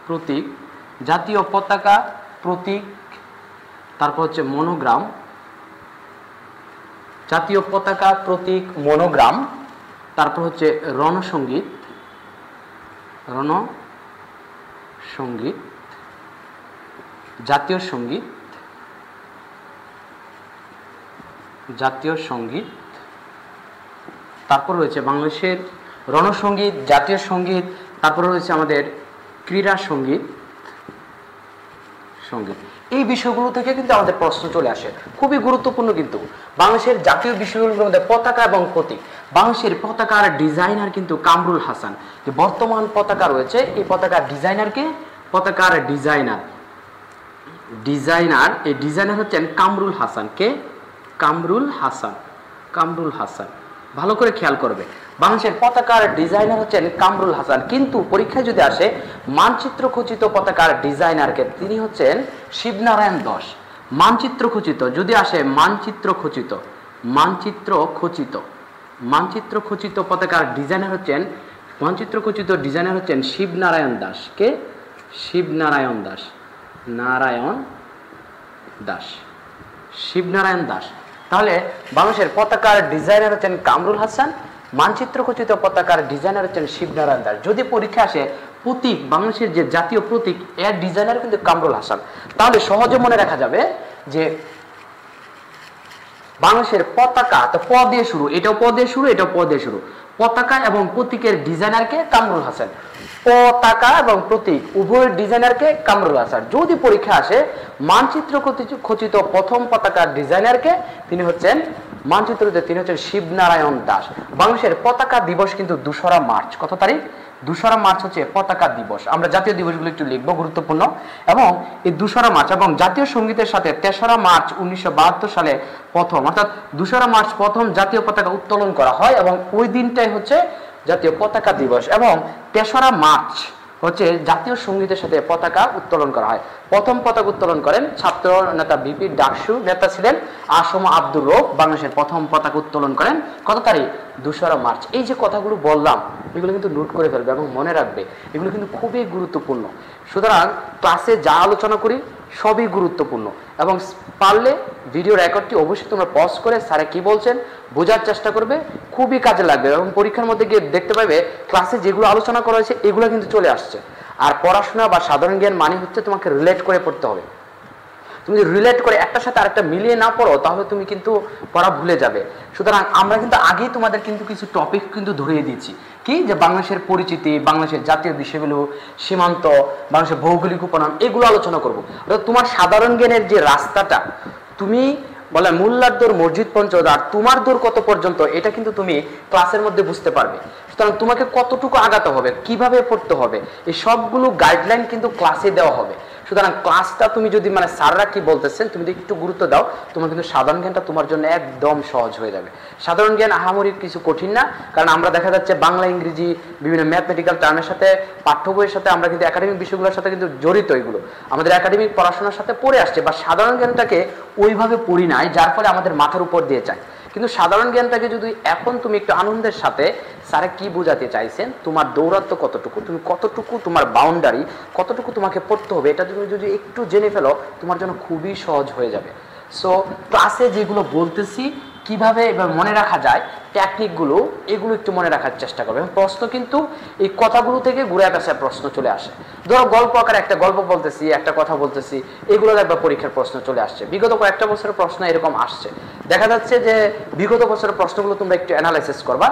প্রতীক, জাতীয় পতাকা প্রতীক, তারপর হচ্ছে মনোগ্রাম, জাতীয় পতাকা প্রতীক মনোগ্রাম, তারপর হচ্ছে রণসঙ্গীত, রণসঙ্গীত, জাতীয় সঙ্গীত, জাতীয় সঙ্গীত, তারপর রয়েছে বাংলাদেশের রণসঙ্গীত, জাতীয় সঙ্গীত, তারপর রয়েছে আমাদের ক্রীড়া সঙ্গীত, সঙ্গীত। এই বিষয়গুলো থেকে কিন্তু আমাদের প্রশ্ন চলে আসে, খুবই গুরুত্বপূর্ণ। কিন্তু বাংলাদেশের জাতীয় বিষয়গুলোর মধ্যে পতাকা এবং প্রতীক, বাংলাদেশের পতাকার ডিজাইনার কিন্তু কামরুল হাসান। যে বর্তমান পতাকা রয়েছে এই পতাকার ডিজাইনারকে, পতাকার ডিজাইনার এই ডিজাইনার হচ্ছেন কামরুল হাসান। কে? কামরুল হাসান, কামরুল হাসান। ভালো করে খেয়াল করবে, বাংলাদেশের পতাকার ডিজাইনার হচ্ছেন কামরুল হাসান। কিন্তু পরীক্ষায় যদি আসে মানচিত্র খচিত পতাকার ডিজাইনারকে, তিনি হচ্ছেন শিবনারায়ণ দাস। মানচিত্র খচিত যদি আসে, মানচিত্র খচিত, মানচিত্র খচিত, মানচিত্র খচিত পতাকার ডিজাইনার হচ্ছেন, মানচিত্র খচিত ডিজাইনার হচ্ছেন শিবনারায়ণ দাস। কে? শিবনারায়ণ দাস, নারায়ণ দাস, শিবনারায়ণ দাস। তাহলে বাংলাদেশের পতাকার ডিজাইনার হচ্ছেন কামরুল হাসান, মানচিত্র খচিত পতাকার ডিজাইনার হচ্ছেন শিবনারায়ণ দাস। যদি পরীক্ষা আসে প্রতীক, বাংলাদেশের যে জাতীয় প্রতীক এর ডিজাইনার কিন্তু কামরুল হাসান, তাহলে সহজে মনে রাখা যাবে যে বাংলাদেশের পতাকা তো প দিয়ে শুরু, এটাও প দিয়ে শুরু, এটাও প দিয়ে শুরু। পতাকা এবং প্রতীকের ডিজাইনারকে কামরুল হাসান, পতাকা এবং প্রতীক উভয়ের ডিজাইনারকে কামরুল হাসান। যদি পরীক্ষা আসে মানচিত্র খচিত প্রথম পতাকার ডিজাইনারকে, তিনি হচ্ছেন মানচিত্রতে তিনি হচ্ছেন শিবনারায়ণ দাস। বাংলাদেশের পতাকা দিবস কিন্তু 2রা মার্চ। কত তারিখ? 2রা মার্চ হচ্ছে পতাকা দিবস। আমরা জাতীয় দিবসগুলো একটু লিখবো, গুরুত্বপূর্ণ। এবং এই 2রা মার্চ এবং জাতীয় সঙ্গীতের সাথে 3রা মার্চ 1972 সালে প্রথম, অর্থাৎ 2রা মার্চ প্রথম জাতীয় পতাকা উত্তোলন করা হয় এবং ওই দিনটাই হচ্ছে জাতীয় পতাকা দিবস। এবং 3রা মার্চ হচ্ছে জাতীয় সঙ্গীতের সাথে পতাকা উত্তোলন করা হয়। প্রথম পতাকা উত্তোলন করেন ছাত্র নেতা বিপি ডাকসু নেতা ছিলেন আসম আব্দুর রৌফ। বাংলাদেশের প্রথম পতাকা উত্তোলন করেন কত তারিখ? 2রা মার্চ। এই যে কথাগুলো বললাম এগুলো কিন্তু নোট করে ফেলবে এবং মনে রাখবে, এগুলো কিন্তু খুবই গুরুত্বপূর্ণ। সুতরাং ক্লাসে যা আলোচনা করি সবই গুরুত্বপূর্ণ এবং পারলে ভিডিও রেকর্ডটি অবশ্যই তোমরা পজ করে স্যারে কি বলছেন বোঝার চেষ্টা করবে, খুবই কাজে লাগবে। এবং পরীক্ষার মধ্যে গিয়ে দেখতে পাবে ক্লাসে যেগুলো আলোচনা করা হয়েছে এগুলো কিন্তু চলে আসছে। আর পড়াশোনা বা সাধারণ জ্ঞান মানে হচ্ছে তোমাকে রিলেট করে পড়তে হবে। তুমি যদি রিলেট করে একটার সাথে আরেকটা মিলিয়ে না পড়ো তাহলে তুমি কিন্তু পড়া ভুলে যাবে। সুতরাং আমরা কিন্তু আগেই তোমাদের কিন্তু কিছু টপিক কিন্তু ধরিয়ে দিচ্ছি, কি যে বাংলাদেশের পরিচিতি, বাংলাদেশের জাতীয় বিষয়গুলো, সীমান্ত, বাংলাদেশের ভৌগোলিক উপনাম, এগুলো আলোচনা করবো। তোমার সাধারণ জ্ঞানের যে রাস্তাটা, তুমি বলে মোল্লার দৌড় মসজিদ পঞ্চদ আর তোমার দৌড় কত পর্যন্ত, এটা কিন্তু তুমি ক্লাসের মধ্যে বুঝতে পারবে। সুতরাং তোমাকে কতটুকু আগাতে হবে, কিভাবে পড়তে হবে, এই সবগুলো গাইডলাইন কিন্তু ক্লাসে দেওয়া হবে। সুতরাং ক্লাসটা তুমি যদি মানে স্যাররা কি বলতেছেন তুমি যদি একটু গুরুত্ব দাও, তোমার কিন্তু সাধারণ জ্ঞানটা তোমার জন্য একদম সহজ হয়ে যাবে। সাধারণ জ্ঞান আহামরি কিছু কঠিন না, কারণ আমরা দেখা যাচ্ছে বাংলা, ইংরেজি, বিভিন্ন ম্যাথমেটিক্যাল টার্মের সাথে, পাঠ্য বইয়ের সাথে আমরা কিন্তু একাডেমিক বিষয়গুলোর সাথে কিন্তু জড়িত, এগুলো আমাদের একাডেমিক পড়াশোনার সাথে পড়ে আসছে, বা সাধারণ জ্ঞানটাকে ওইভাবে পড়ি নাই যার ফলে আমাদের মাথার উপর দিয়ে যায়। কিন্তু সাধারণ জ্ঞানটাকে যদি এখন তুমি একটু আনন্দের সাথে স্যারে কি বোঝাতে চাইছেন, তোমার দৌরাত্ম্য কতটুকু, তুমি কতটুকু তোমার বাউন্ডারি, কতটুকু তোমাকে পড়তে হবে, এটা তুমি যদি একটু জেনে ফেলো তোমার জন্য খুবই সহজ হয়ে যাবে। সো ক্লাসে যেগুলো বলতেছি কিভাবে এবার মনে রাখা যায় টেকনিকগুলো, এগুলো একটু মনে রাখার চেষ্টা করবে। এবং প্রশ্ন কিন্তু এই কথাগুলো থেকে ঘুরে পেঁচায় প্রশ্ন চলে আসে। ধরো গল্প আকারে একটা গল্প বলতেছি, একটা কথা বলতেছি, এগুলো একবার পরীক্ষার প্রশ্ন চলে আসছে। বিগত কয়েকটা বছরের প্রশ্ন এরকম আসছে। দেখা যাচ্ছে যে বিগত বছরের প্রশ্নগুলো তোমরা একটু অ্যানালাইসিস করবা।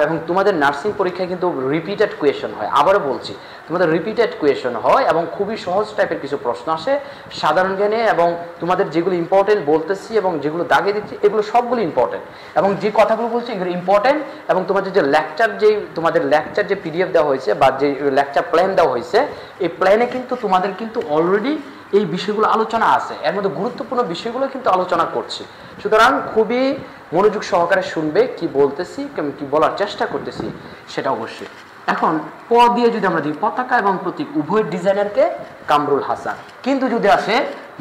এবং তোমাদের নার্সিং পরীক্ষায় কিন্তু রিপিটেড কোয়েশন হয়, আবারও বলছি তোমাদের রিপিটেড কোয়েশন হয় এবং খুবই সহজ টাইপের কিছু প্রশ্ন আসে সাধারণ জ্ঞানে। এবং তোমাদের যেগুলো ইম্পর্টেন্ট বলতেছি এবং যেগুলো দাগে দিচ্ছি এগুলো সবগুলো ইম্পর্টেন্ট, এবং যে কথাগুলো বলছি এগুলো ইম্পর্টেন্ট। এবং তোমাদের যে লেকচার, তোমাদের লেকচার যে পিডিএফ দেওয়া হয়েছে বা যে লেকচার প্ল্যান দেওয়া হয়েছে, এই প্ল্যানে কিন্তু তোমাদের কিন্তু অলরেডি এই বিষয়গুলো আলোচনা আছে, এর মধ্যে গুরুত্বপূর্ণ বিষয়গুলো কিন্তু আলোচনা করছি। সুতরাং খুবই মনোযোগ সহকারে শুনবে কি বলতেছি, কি বলার চেষ্টা করতেছি সেটা অবশ্যই। এখন প দিয়ে যদি আমরা দিই পতাকা এবং প্রতীক উভয় ডিজাইনারকে কামরুল হাসান, কিন্তু যদি আসে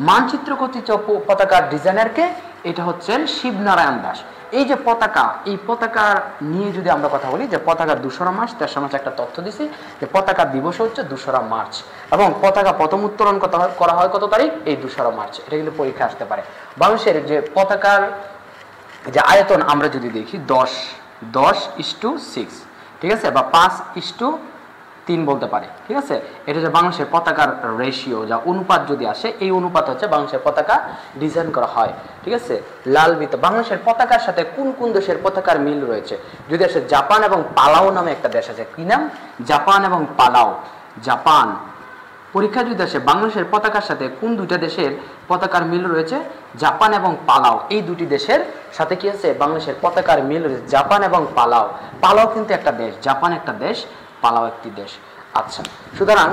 মানচিত্র খচিত পতাকার ডিজাইনারকে, এটা হচ্ছেন শিবনারায়ণ দাস। এই যে পতাকা, এই পতাকা নিয়ে যদি আমরা কথা বলি যে পতাকার 2রা মার্চ, তার সমাজে একটা তথ্য দিছি যে পতাকা দিবস হচ্ছে 2রা মার্চ এবং পতাকা প্রথম উত্তোলন করা হয় কত তারিখ? এই 2রা মার্চ। এটা কিন্তু পরীক্ষা আসতে পারে। বাংলাদেশের যে পতাকার যে আয়তন আমরা যদি দেখি 10:6, ঠিক আছে, বা 5:3 বলতে পারে, ঠিক আছে। এটা হচ্ছে বাংলাদেশের পতাকার রেশিও, যা অনুপাত যদি আসে, এই অনুপাত হচ্ছে বাংলাদেশের পতাকা ডিজাইন করা হয়, ঠিক আছে। লাল বৃত্ত, বাংলাদেশের পতাকার সাথে কোন কোন দেশের পতাকার মিল রয়েছে? যদি আসে জাপান এবং পালাও নামে একটা দেশ আছে, কি নাম? জাপান এবং পালাও। জাপান। পরীক্ষা যদি আসে বাংলাদেশের পতাকার সাথে কোন দুইটা দেশের পতাকার মিল রয়েছে? জাপান এবং পালাও। এই দুটি দেশের সাথে কি আছে? বাংলাদেশের পতাকার মিল রয়েছে, জাপান এবং পালাও। পালাও কিন্তু একটা দেশ, জাপান একটা দেশ, পালাও একটি দেশ। আচ্ছা, সুতরাং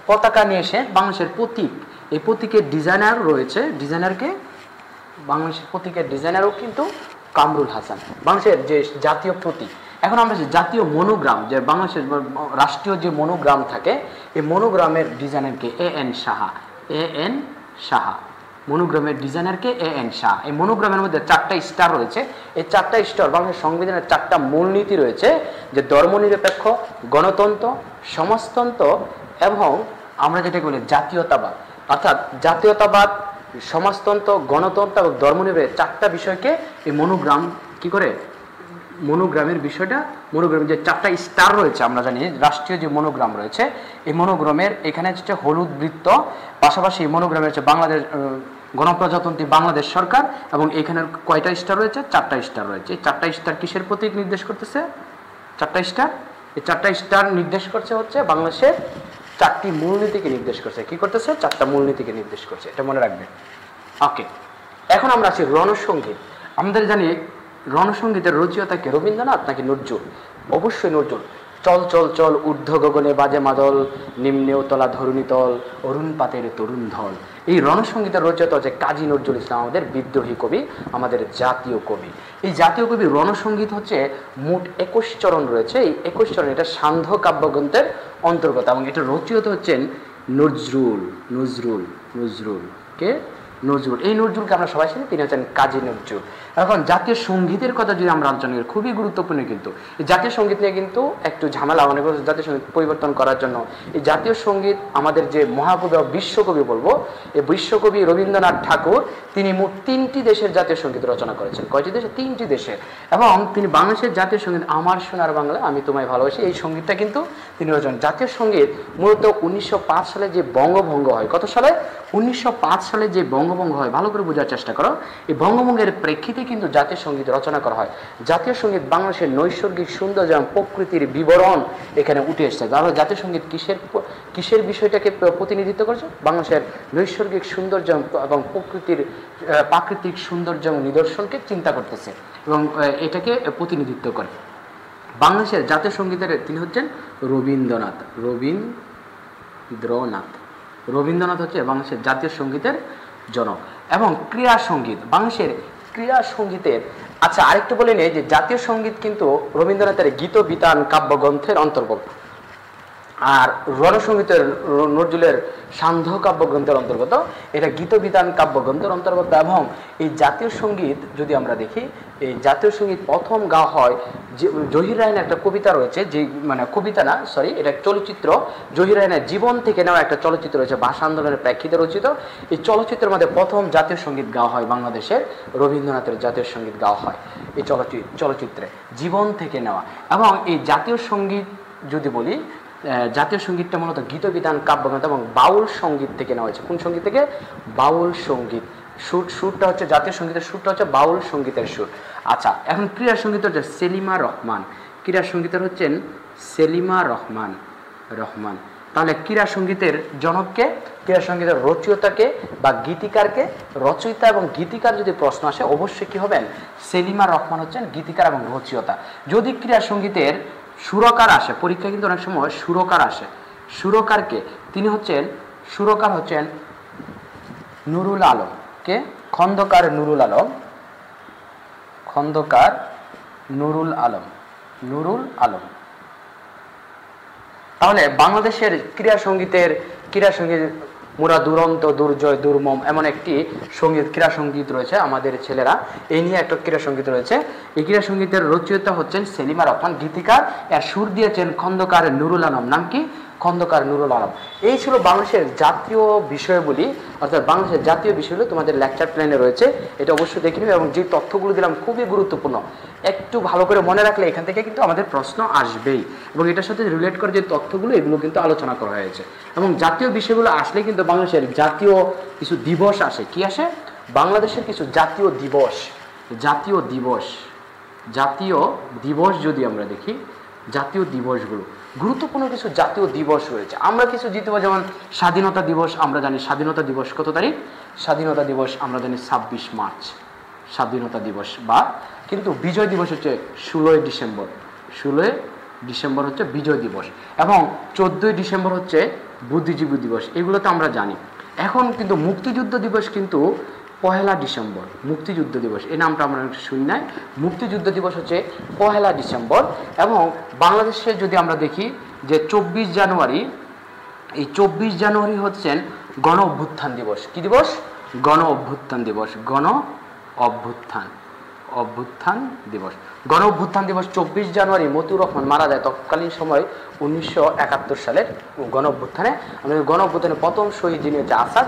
পতাকা নিয়ে এসে বাংলাদেশের প্রতীক, এই প্রতীকের ডিজাইনার রয়েছে, ডিজাইনারকে বাংলাদেশের প্রতীকের ডিজাইনারও কিন্তু কামরুল হাসান। বাংলাদেশের যে জাতীয় প্রতীক, এখন আমরা যে জাতীয় মনোগ্রাম, যে বাংলাদেশের রাষ্ট্রীয় যে মনোগ্রাম থাকে, এই মনোগ্রামের ডিজাইনারকে এ.এন. সাহা। এ.এন. সাহা মনোগ্রামের ডিজাইনারকে এ.এন. শাহ। এই মনোগ্রামের মধ্যে 4টা স্টার রয়েছে। এই 4টা স্টার বাংলাদেশের সংবিধানের 4টা মূলনীতি রয়েছে, যে ধর্মনিরপেক্ষ, গণতন্ত্র, সমাজতন্ত্র এবং আমরা যেটা বলি জাতীয়তাবাদ। অর্থাৎ জাতীয়তাবাদ, সমাজতন্ত্র, গণতন্ত্র এবং ধর্মনিরপেক্ষ 4টা বিষয়কে এই মনোগ্রাম কি করে, মনোগ্রামের বিষয়টা, মনোগ্রামের যে 4টা স্টার রয়েছে, আমরা জানি রাষ্ট্রীয় যে মনোগ্রাম রয়েছে, এই মনোগ্রামের এখানে হচ্ছে হলুদ বৃত্ত, পাশাপাশি এই মনোগ্রামের হচ্ছে বাংলাদেশ গণপ্রজাতন্ত্রী বাংলাদেশ সরকার, এবং এখানের কয়টা স্টার রয়েছে? 4টা স্টার রয়েছে। এই 4টা স্টার কিসের প্রতীক নির্দেশ করতেছে? 4টা স্টার, এই 4টা স্টার নির্দেশ করছে হচ্ছে বাংলাদেশের 4টি মূলনীতিকে নির্দেশ করছে। কি করতেছে? 4টা মূলনীতিকে নির্দেশ করছে, এটা মনে রাখবেন। ওকে, এখন আমরা আছি রণসঙ্গীত। আমাদের জানি রণসঙ্গীতের রচয়িতা কে? রবীন্দ্রনাথ নাকি নজরুল? অবশ্যই নজরুল। চল চল চল ঊর্ধ্ব গগনে বাজে মাদল, নিম্নে তলা ধরণীতল, অরুণ পাতের তরুণ ধল। এই রণসঙ্গীতের রচয়িতা হচ্ছে কাজী নজরুল ইসলাম, আমাদের বিদ্রোহী কবি, আমাদের জাতীয় কবি। এই জাতীয় কবি রণসঙ্গীত হচ্ছে মোট 21 চরণ রয়েছে। এই 21 চরণ, এটা সান্ধ্য কাব্যগ্রন্থের অন্তর্গত এবং এটা রচয়িতা হচ্ছেন নজরুল। নজরুল, নজরুল কে? নজরুল। এই নজরুলকে আমরা সবাই চিনি, তিনি হচ্ছেন কাজী নজরুল। এখন জাতীয় সঙ্গীতের কথা যদি আমরা আলোচনা করি, খুবই গুরুত্বপূর্ণ কিন্তু এই জাতীয় সঙ্গীত নিয়ে কিন্তু একটু ঝামেলা অনেক জাতীয় সঙ্গীত পরিবর্তন করার জন্য। এই জাতীয় সঙ্গীত আমাদের যে মহাকবি বা বিশ্বকবি বলবো, এই বিশ্বকবি রবীন্দ্রনাথ ঠাকুর, তিনি মোট 3টি দেশের জাতীয় সঙ্গীত রচনা করেছেন। কয়টি দেশে? 3টি দেশের। এবং তিনি বাংলাদেশের জাতীয় সঙ্গীত আমার সোনার বাংলা আমি তোমায় ভালোবাসি, এই সঙ্গীতটা কিন্তু তিনি রচনা। জাতীয় সঙ্গীত মূলত 1905 সালে যে বঙ্গভঙ্গ হয়, কত সালে? 1905 সালে যে বঙ্গভঙ্গ হয়, ভালো করে বোঝার চেষ্টা করো। এই বঙ্গভঙ্গের প্রেক্ষিতে কিন্তু জাতীয় সঙ্গীত রচনা করা হয়। জাতীয় সঙ্গীত বাংলাদেশের নৈসর্গিক সৌন্দর্য এবং প্রকৃতির বিবরণ এখানে উঠে এসেছে। তাহলে জাতীয় সঙ্গীত কিসের বিষয়টাকে প্রতিনিধিত্ব করছে? বাংলাদেশের নৈসর্গিক সৌন্দর্য এবং প্রাকৃতিক সৌন্দর্য এবং নিদর্শনকে চিন্তা করতেছে এবং এটাকে প্রতিনিধিত্ব করে। বাংলাদেশের জাতীয় সঙ্গীতের তিনি হচ্ছেন রবীন্দ্রনাথ। রবীন্দ্রনাথ হচ্ছে বাংলাদেশের জাতীয় সঙ্গীতের জনক। এবং ক্রীড়া সঙ্গীত, বাংলাদেশের ক্রীড়া সঙ্গীতের, আচ্ছা আরেকটু বলে নেই যে জাতীয় সঙ্গীত কিন্তু রবীন্দ্রনাথের গীত বিতান কাব্যগ্রন্থের অন্তর্গত, আর রণসঙ্গীতের নজরুলের সান্ধ্য কাব্যগ্রন্থের অন্তর্গত। এটা গীত বিতান কাব্যগ্রন্থের অন্তর্গত। এবং এই জাতীয় সঙ্গীত যদি আমরা দেখি, এই জাতীয় সঙ্গীত প্রথম গাওয়া হয় যে জহির রায়নের একটা কবিতা রয়েছে, যে মানে কবিতা না, সরি, এটা চলচ্চিত্র। জহির রায়নের জীবন থেকে নেওয়া একটা চলচ্চিত্র রয়েছে, ভাষা আন্দোলনের প্রেক্ষিতে রচিত। এই চলচ্চিত্রের মধ্যে প্রথম জাতীয় সঙ্গীত গাওয়া হয় বাংলাদেশের, রবীন্দ্রনাথের জাতীয় সঙ্গীত গাওয়া হয় এই চলচ্চিত্রে, জীবন থেকে নেওয়া। এবং এই জাতীয় সঙ্গীত যদি বলি, জাতীয় সঙ্গীতটা মূলত গীত বিতান কাব্যগ্রন্থ এবং বাউল সঙ্গীত থেকে নেওয়া হয়েছে। কোন সঙ্গীত থেকে? বাউল সঙ্গীত। সুরটা হচ্ছে জাতীয় সঙ্গীতের সুরটা হচ্ছে বাউল সঙ্গীতের সুর। আচ্ছা, এখন ক্রীড়া সঙ্গীত হচ্ছে সেলিমা রহমান। ক্রীড়া সঙ্গীতের হচ্ছেন সেলিমা রহমান। তাহলে ক্রীড়া সঙ্গীতের জনককে? ক্রীড়া সঙ্গীতের রচয়িতাকে বা গীতিকারকে? রচয়িতা এবং গীতিকার যদি প্রশ্ন আসে, অবশ্যই কি হবেন? সেলিমা রহমান হচ্ছেন গীতিকার এবং রচয়িতা। যদি ক্রীড়া সঙ্গীতের সুরকার আসে, পরীক্ষা কিন্তু অনেক সময় সুরকার আসে, সুরকারকে? তিনি হচ্ছেন, সুরকার হচ্ছেন নুরুল আলম। কে? খন্দকার নুরুল আলম। খন্দকার নুরুল আলম। তাহলে বাংলাদেশের ক্রীড়া সঙ্গীত মোরা দুরন্ত দুর্জয় দুর্মম এমন একটি সঙ্গীত ক্রীড়া সঙ্গীত রয়েছে আমাদের ছেলেরা, এই নিয়ে একটা ক্রীড়া সঙ্গীত রয়েছে। এই ক্রীড়া সঙ্গীতের রচয়িতা হচ্ছেন সেলিমা রহমান, গীতিকার, এর সুর দিয়েছেন খন্দকার নুরুল আলম। নাম কি? খন্দকার নুরুল আলম। এই ছিল বাংলাদেশের জাতীয় বিষয়গুলি, অর্থাৎ বাংলাদেশের জাতীয় বিষয়গুলো তোমাদের লেকচার প্ল্যানে রয়েছে, এটা অবশ্যই দেখে নিবে। এবং যে তথ্যগুলো দিলাম খুবই গুরুত্বপূর্ণ, একটু ভালো করে মনে রাখলে এখান থেকে কিন্তু আমাদের প্রশ্ন আসবেই, এবং এটার সাথে রিলেট করে যে তথ্যগুলো এগুলো কিন্তু আলোচনা করা হয়েছে। এবং জাতীয় বিষয়গুলো আসলে কিন্তু বাংলাদেশের জাতীয় কিছু দিবস আসে। কি আসে? বাংলাদেশের কিছু জাতীয় দিবস, জাতীয় দিবস, জাতীয় দিবস যদি আমরা দেখি, জাতীয় দিবসগুলো গুরুত্বপূর্ণ কিছু জাতীয় দিবস রয়েছে। আমরা কিছু জিতব, যেমন স্বাধীনতা দিবস আমরা জানি। স্বাধীনতা দিবস কত তারিখ? স্বাধীনতা দিবস আমরা জানি 26 মার্চ স্বাধীনতা দিবস, বা কিন্তু বিজয় দিবস হচ্ছে 16 ডিসেম্বর। 16 ডিসেম্বর হচ্ছে বিজয় দিবস, এবং 14 ডিসেম্বর হচ্ছে বুদ্ধিজীবী দিবস। এগুলো তো আমরা জানি। এখন কিন্তু মুক্তিযুদ্ধ দিবস কিন্তু 1 ডিসেম্বর, মুক্তিযুদ্ধ দিবস, এই নামটা আমরা শুনি নাই। মুক্তিযুদ্ধ দিবস হচ্ছে 1 ডিসেম্বর। এবং বাংলাদেশে যদি আমরা দেখি যে 24 জানুয়ারি, এই 24 জানুয়ারি হচ্ছেন গণ অভ্যুত্থান দিবস। কি দিবস? গণ অভ্যুত্থান দিবস। গণ অভ্যুত্থান অভ্যুত্থান দিবস, গণ অভ্যুত্থান দিবস 24 জানুয়ারি। মতিউর রহমান মারা যায় তৎকালীন সময় 1971 সালের গণ অভ্যুত্থানে। আমাদের গণ অভ্যুত্থানে প্রথম শহীদ যিনি হচ্ছে আসাদ,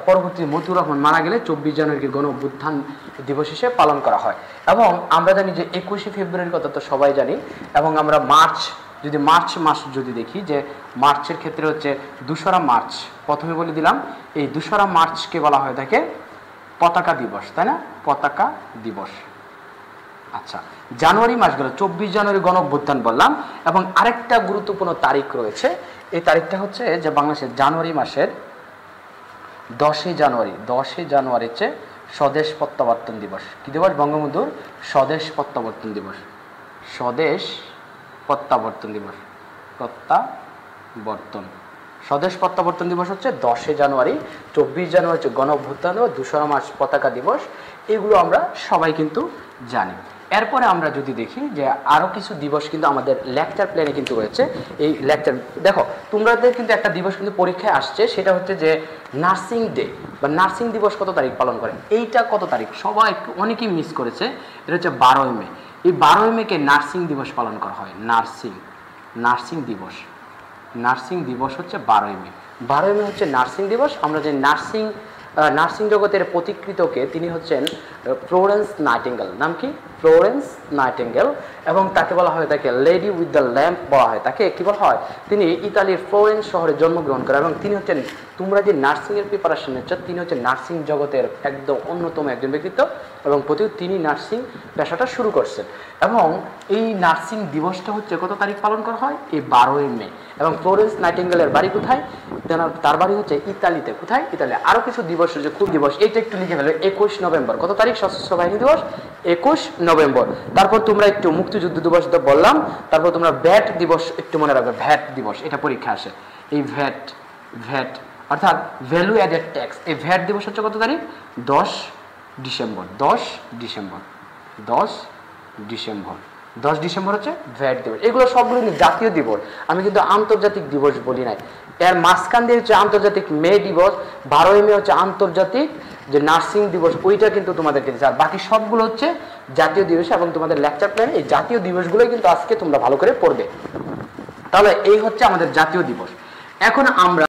পরবর্তী মতিউর রহমান মারা গেলে 24 জানুয়ারিকে গণ অভ্যুত্থান দিবস হিসেবে পালন করা হয়। এবং আমরা জানি যে 21শে ফেব্রুয়ারির কথা তো সবাই জানি। এবং আমরা মার্চ মাস যদি দেখি, যে মার্চের ক্ষেত্রে হচ্ছে 2রা মার্চ, প্রথমে বলে দিলাম এই 2রা মার্চকে বলা হয় থাকে পতাকা দিবস, তাই না? পতাকা দিবস। আচ্ছা, জানুয়ারি মাস গেল, 24 জানুয়ারি গণ অভ্যুত্থান বললাম। এবং আরেকটা গুরুত্বপূর্ণ তারিখ রয়েছে, এই তারিখটা হচ্ছে যে বাংলাদেশের জানুয়ারি মাসের 10 জানুয়ারি হচ্ছে স্বদেশ প্রত্যাবর্তন দিবস। কি দিবস? বঙ্গবন্ধুর স্বদেশ প্রত্যাবর্তন দিবস। স্বদেশ প্রত্যাবর্তন দিবস, প্রত্যাবর্তন, স্বদেশ প্রত্যাবর্তন দিবস হচ্ছে 10 জানুয়ারি। 24 জানুয়ারি হচ্ছে গণ অভ্যুত্থান দিবস, 2রা মার্চ পতাকা দিবস। এগুলো আমরা সবাই কিন্তু জানি। এরপরে আমরা যদি দেখি যে আরও কিছু দিবস কিন্তু আমাদের লেকচার প্ল্যানে কিন্তু রয়েছে। এই লেকচার দেখো, তোমাদের কিন্তু একটা দিবস কিন্তু পরীক্ষায় আসছে, সেটা হচ্ছে যে নার্সিং ডে বা নার্সিং দিবস কত তারিখ পালন করে? এইটা কত তারিখ সবাই অনেকেই মিস করেছে। এটা হচ্ছে 12 মে। এই 12 মেকে নার্সিং দিবস পালন করা হয়। নার্সিং দিবস, নার্সিং দিবস হচ্ছে 12 মে। 12 মে হচ্ছে নার্সিং দিবস। আমরা যে নার্সিং জগতের প্রতিকৃতকে, তিনি হচ্ছেন ফ্লোরেন্স নাইটিঙ্গেল। নাম কি? Florence nightingale. এবং তাকে বলা হয় তাকে লেডি উইথ দ্য ল্যাম্প বলা হয়। তাকে কি বলা হয়? তিনি ইতালির ফ্লোরেন্স শহরে জন্মগ্রহণ করেন, এবং তিনি হচ্ছেন, তোমরা যে নার্সিংয়ের প্রিপারেশন নিচ্ছ, তিনি হচ্ছেন নার্সিং জগতের একদম অন্যতম একজন ব্যক্তিত্ব, এবং তিনি নার্সিং পেশাটা শুরু করছেন। এবং এই নার্সিং দিবসটা হচ্ছে কত তারিখ পালন করা হয়? এই 12 মে। এবং ফ্লোরেন্স নাইটিঙ্গেলের বাড়ি কোথায়? তার বাড়ি হচ্ছে ইতালিতে। কোথায়? ইতালি। আরও কিছু দিবস হচ্ছে খুব দিবস, এইটা একটু লিখে ফেলো। 21 নভেম্বর। কত তারিখ? সশস্ত্র বাহিনী দিবস 21 নভেম্বর। তারপর তোমরা একটু মুক্তিযুদ্ধ দিবস তো বললাম। তারপর তোমরা ভ্যাট দিবস একটু মনে রাখবে। ভ্যাট দিবস, এটা পরীক্ষা আসে। এই ভ্যাট অর্থাৎ ভ্যালু অ্যাডেড ট্যাক্স, এই ভ্যাট দিবস হচ্ছে কত তারিখ? 10 ডিসেম্বর। 10 ডিসেম্বর হচ্ছে ভ্যাট দিবস। এগুলো সবগুলো জাতীয় দিবস, আমি কিন্তু আন্তর্জাতিক দিবস বলি নাই। এর মাঝখান দিয়ে হচ্ছে আন্তর্জাতিক মে দিবস, 12 মে হচ্ছে আন্তর্জাতিক যে নার্সিং দিবস, ওইটা কিন্তু তোমাদেরকে দিচ্ছে। আর বাকি সবগুলো হচ্ছে জাতীয় দিবস। এবং তোমাদের লেকচার প্ল্যানে এই জাতীয় দিবসগুলোই কিন্তু আজকে তোমরা ভালো করে পড়বে। তাহলে এই হচ্ছে আমাদের জাতীয় দিবস। এখন আমরা